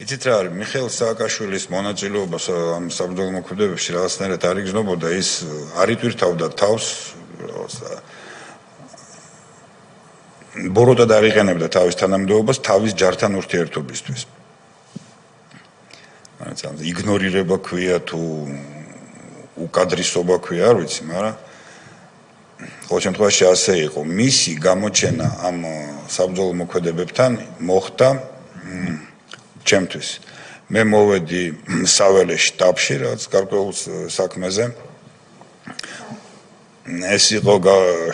იცით რა არის, მიხეილ სააკაშვილის მონაწილეობა ამ საბრძოლო მოქმედებებში რაღაცნაირად არ იგრძნობოდა, ის არ იტვირთავდა თავს, ბოროტად არ იყენებდა თავის თანამდებობას თავის ჯართან ურთიერთობისთვის. იგნორირება ქვია თუ უკადრისობა ქვია, არ ვიცი, მაგრამ ყოველ შემთხვევაში ასე იყო. მისი გამოჩენა ამ საბრძოლო მოქმედებებთან მოხდა ჩემთვის. მე მოვედი საველე შტაბში, რაც გარკვეულ საქმეზე. ეს იყო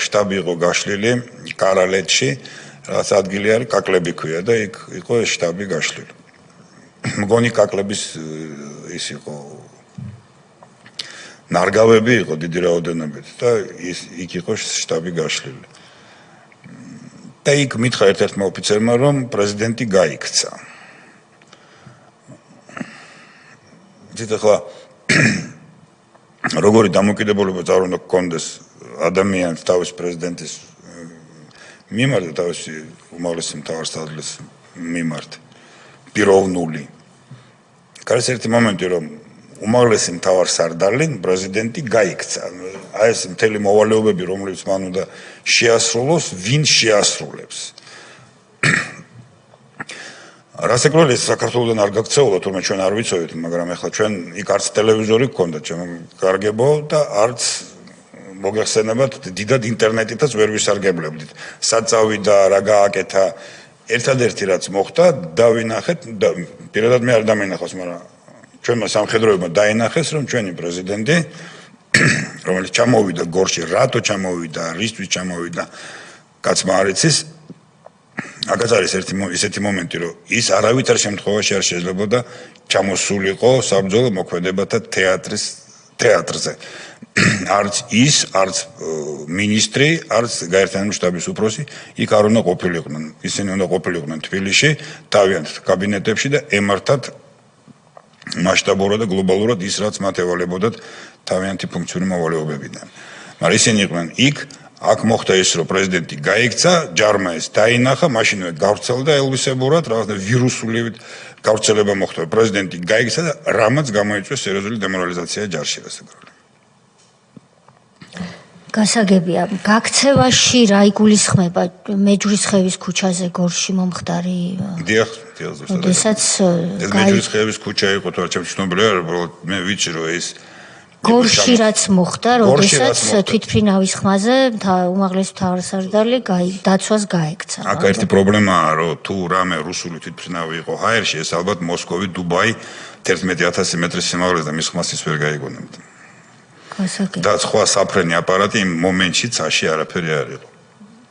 შტაბი იყო გაშლილი კარალეთში, რაც ადგილი არის კაკლები ქვია და იქ იყო ეს შტაბი გაშლილი. მგონი კაკლების ის იყო ნარგავები იყო დიდი რაოდენობით და იქ იყო შტაბი გაშლილი. და იქ მითხრა ერთ-ერთმა ოფიცერმა, რომ პრეზიდენტი გაიქცა. იცით ახლა როგორი დამოკიდებულება წარ უნდა გქონდეს ადამიანს თავის პრეზიდენტის მიმართ და თავისი უმაღლესი მთავარსარდლის მიმართ პიროვნული. გარს ერთი მომენტი რომ უმაღლესი მთავარსარდალი პრეზიდენტი გაიქცა. აი ეს მთელი მოვალეობები რომლებიც მან უნდა შეასრულოს, ვინ შეასრულებს. რასაკვირველია საქართველოსთან არ გაქცეულა, თუმცა ჩვენ არ ვიცოდით, მაგრამ ახლა ჩვენ იქ არც ტელევიზორი გქონდა ჩემგარგებო და არც მოგეხსენებათ დიდად ინტერნეტითაც ვერ ვისარგებლებდით. საწავიდა, რა გააკეთა, ერთადერთი რაც მოხდა, დავინახეთ და პირადად მე არ დამენახავს, მაგრამ ჩვენმა სამხედროებმა დაინახეს, რომ ჩვენი პრეზიდენტი, რომელიც ჩამოვიდა გორში, რატო ჩამოვიდა, რისთვის ჩამოვიდა, კაცმა არ იცის. აქაც არის ესეთი მომენტი, რომ ის არავითარ შემთხვევაში არ შეიძლებოდა ჩამოსულიყო საბრძოლო მოქმედებათა თეატრზე. არც ის, არც მინისტრი, არც გაერთიანებული შტაბის უფროსი იქ არ უნდა ყოფილიყვნენ. ისინი უნდა ყოფილიყვნენ თბილისში, თავიანთ კაბინეტებში და ემართათ მასშტაბურად და გლობალურად ის, რაც მათ ევალებოდათ თავიანთი ფუნქციური მოვალეობებიდან. მაგრამ ისინი იყვნენ იქ, აქ მოხდა ის, რომ პრეზიდენტი გაიქცა, ჯარმა ეს დაინახა, მაშინვე გავრცელდა ელვისებურად, რაღაცა ვირუსულივით გავრცელება მოხდა. პრეზიდენტი გაიქცა და რამაც გამოიწვია სერიოზული დემორალიზაცია ჯარში რასაკვირველია. გასაგებია, გაქცევაში რა იგულისხმება მეჯვრისხევის ქუჩაზე გორში მომხდარი? დიახ, ზუსტად. როდესაც მეჯვრისხევის ქუჩა იყო, თორე ჩემს ცნობილია, რომ მე ვიცი, რომ ეს გორში რაც მოხდა, როდესაც თვითმფრინავის ხმაზე უმაღლესი მთავარსარდალი დაცვას გაექცა. აქ ერთი პრობლემაა, რომ თუ რამე რუსული თვითმფრინავი იყო ჰაერში, ეს ალბათ მოსკოვი, დუბაი 11,000 მეტრის სიმაღლეზე და მის ხმას ის ვერ გაიგონებდა. და სხვა საფრენი აპარატი იმ მომენტში ცაში არაფერი არ იყო.